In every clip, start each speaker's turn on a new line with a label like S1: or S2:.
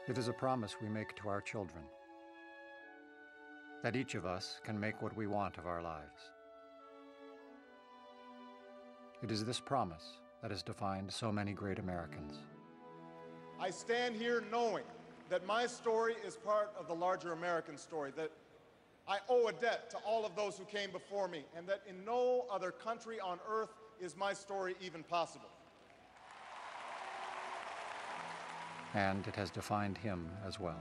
S1: It is a promise we make to our children, that each of us can make what we want of our lives. It is this promise that has defined so many great Americans.
S2: I stand here knowing that my story is part of the larger American story, that I owe a debt to all of those who came before me, and that in no other country on earth is my story even possible.
S1: And it has defined him as well.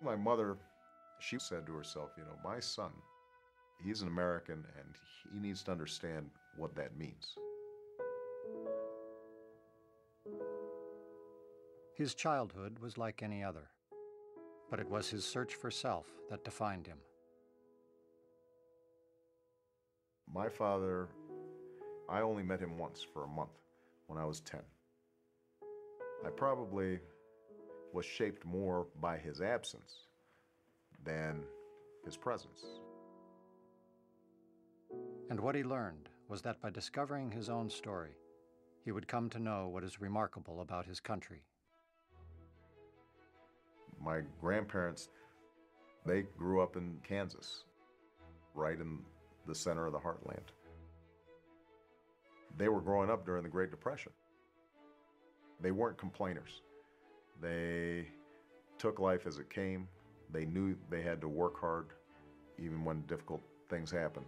S3: My mother, she said to herself, my son, he's an American and he needs to understand what that means.
S1: His childhood was like any other, but it was his search for self that defined him.
S3: My father, I only met him once for a month when I was 10. I probably was shaped more by his absence than his presence.
S1: And what he learned was that by discovering his own story, he would come to know what is remarkable about his country.
S3: My grandparents, they grew up in Kansas, right in the center of the heartland. They were growing up during the Great Depression. They weren't complainers. They took life as it came. They knew they had to work hard even when difficult things happened.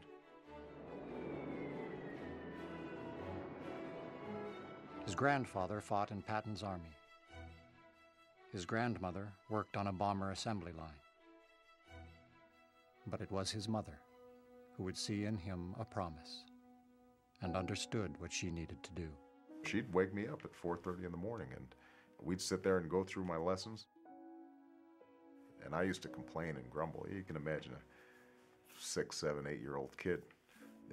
S1: His grandfather fought in Patton's army. His grandmother worked on a bomber assembly line. But it was his mother who would see in him a promise and understood what she needed to do.
S3: She'd wake me up at 4:30 in the morning and we'd sit there and go through my lessons. And I used to complain and grumble. You can imagine a 6, 7, 8-year-old kid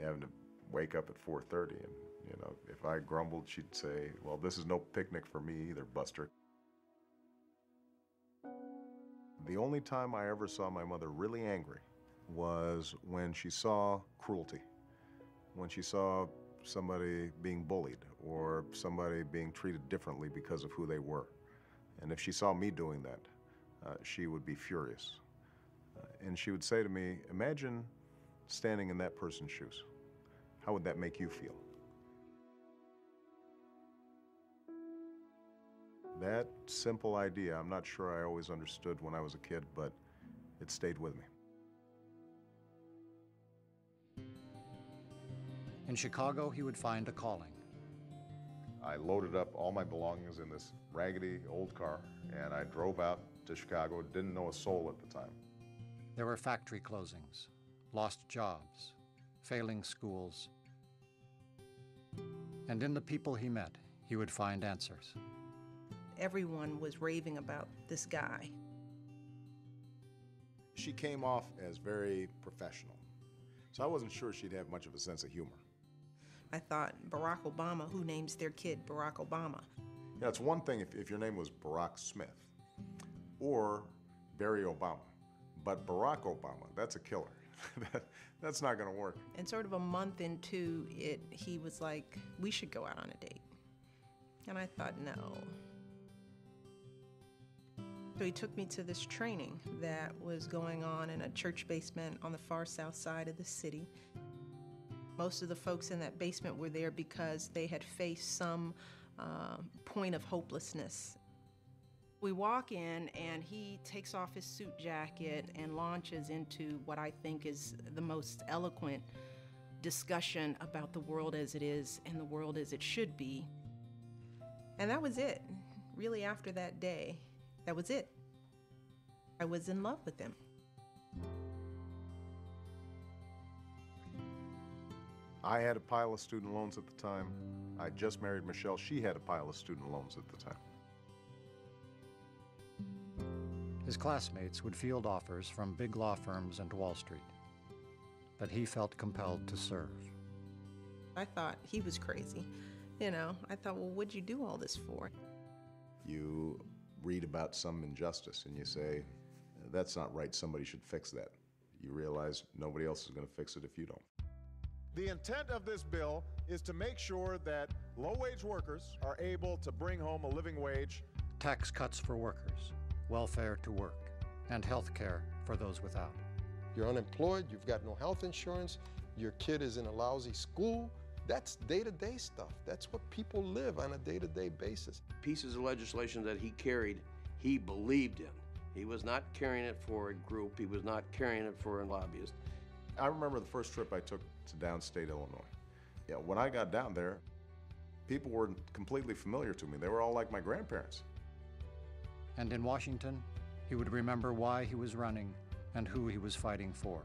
S3: having to wake up at 4:30. And, if I grumbled, she'd say, "Well, this is no picnic for me either, Buster." The only time I ever saw my mother really angry was when she saw cruelty, when she saw somebody being bullied or somebody being treated differently because of who they were. And if she saw me doing that, she would be furious. And she would say to me, "Imagine standing in that person's shoes. How would that make you feel?" That simple idea, I'm not sure I always understood when I was a kid, but it stayed with me.
S1: In Chicago, he would find a calling.
S3: I loaded up all my belongings in this raggedy old car, and I drove out to Chicago. Didn't know a soul at the time.
S1: There were factory closings, lost jobs, failing schools. And in the people he met, he would find answers.
S4: Everyone was raving about this guy.
S3: She came off as very professional, so I wasn't sure she'd have much of a sense of humor.
S4: I thought, Barack Obama, who names their kid Barack Obama?
S3: It's one thing if your name was Barack Smith or Barry Obama, but Barack Obama, that's a killer. That's not going to work.
S4: And sort of a month into it, he was like, "We should go out on a date." And I thought, no. So he took me to this training that was going on in a church basement on the far south side of the city. Most of the folks in that basement were there because they had faced some point of hopelessness. We walk in and he takes off his suit jacket and launches into what I think is the most eloquent discussion about the world as it is and the world as it should be. And that was it. Really, after that day, that was it. I was in love with him.
S3: I had a pile of student loans at the time. I just married Michelle. She had a pile of student loans at the time.
S1: His classmates would field offers from big law firms and Wall Street, but he felt compelled to serve.
S4: I thought he was crazy. I thought, well, what'd you do all this for?
S3: You read about some injustice and you say, "That's not right, somebody should fix that." You realize nobody else is going to fix it if you don't.
S2: The intent of this bill is to make sure that low-wage workers are able to bring home a living wage.
S1: Tax cuts for workers, welfare to work, and health care for those without.
S5: You're unemployed, you've got no health insurance, your kid is in a lousy school. That's day-to-day stuff. That's what people live on a day-to-day basis.
S6: Pieces of legislation that he carried, he believed in. He was not carrying it for a group. He was not carrying it for a lobbyist.
S3: I remember the first trip I took to downstate Illinois. Yeah, when I got down there, people were completely familiar to me. They were all like my grandparents.
S1: And in Washington, he would remember why he was running and who he was fighting for.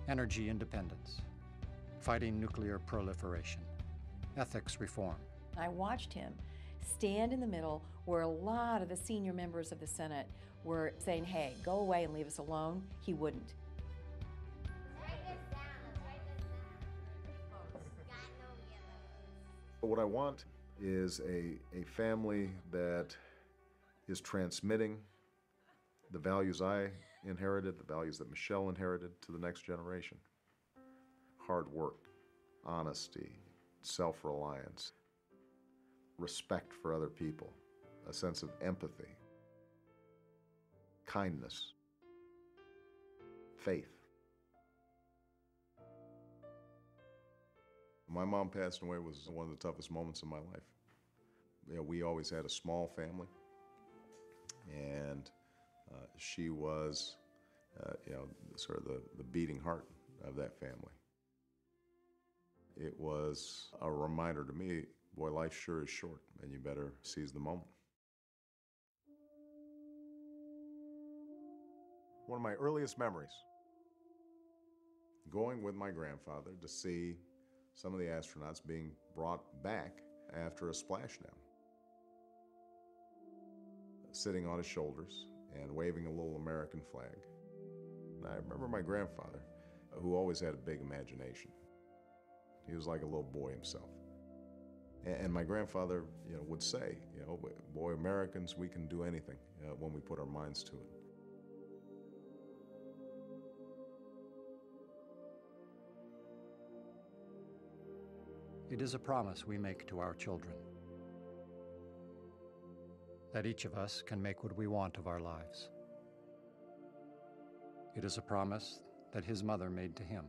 S1: Energy independence, fighting nuclear proliferation, ethics reform.
S7: I watched him stand in the middle where a lot of the senior members of the Senate were saying, hey, go away and leave us alone. He wouldn't.
S3: What I want is a family that is transmitting the values I inherited, the values that Michelle inherited to the next generation. Hard work, honesty, self-reliance, respect for other people, a sense of empathy, kindness, faith. My mom passing away was one of the toughest moments in my life. You know, we always had a small family, and she was, sort of the beating heart of that family. It was a reminder to me, boy, life sure is short, and you better seize the moment. One of my earliest memories, going with my grandfather to see some of the astronauts being brought back after a splashdown. Sitting on his shoulders and waving a little American flag. And I remember my grandfather, who always had a big imagination. He was like a little boy himself. And my grandfather, would say, boy, Americans, we can do anything when we put our minds to it.
S1: It is a promise we make to our children, that each of us can make what we want of our lives. It is a promise that his mother made to him,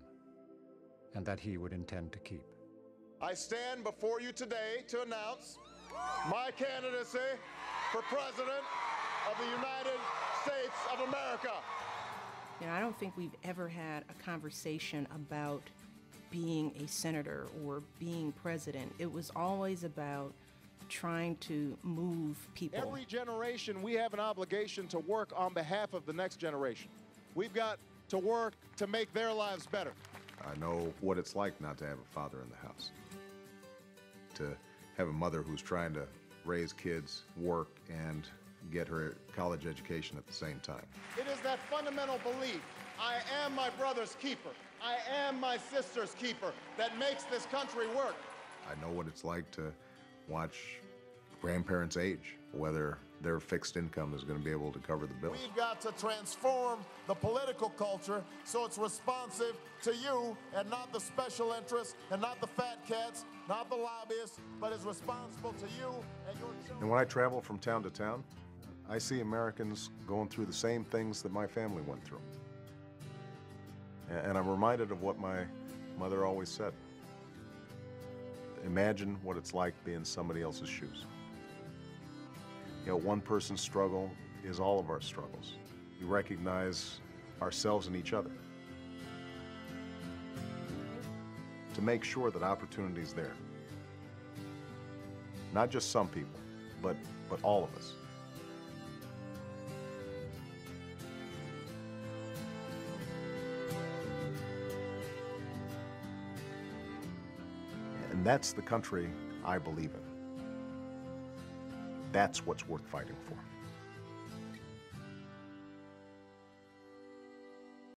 S1: and that he would intend to keep.
S2: I stand before you today to announce my candidacy for President of the United States of America.
S4: I don't think we've ever had a conversation about being a senator or being president. It was always about trying to move people.
S2: Every generation, we have an obligation to work on behalf of the next generation. We've got to work to make their lives better.
S3: I know what it's like not to have a father in the house. To have a mother who's trying to raise kids, work, and get her college education at the same time.
S2: It is that fundamental belief, I am my brother's keeper, I am my sister's keeper, that makes this country work.
S3: I know what it's like to watch grandparents age, whether their fixed income is going to be able to cover the bills.
S2: We've got to transform the political culture so it's responsive to you and not the special interests and not the fat cats, not the lobbyists, but is responsible to you and your children.
S3: And when I travel from town to town, I see Americans going through the same things that my family went through. And I'm reminded of what my mother always said. Imagine what it's like being somebody else's shoes. One person's struggle is all of our struggles. We recognize ourselves and each other. To make sure that opportunity is there. Not just some people, but all of us. And that's the country I believe in. That's what's worth fighting for.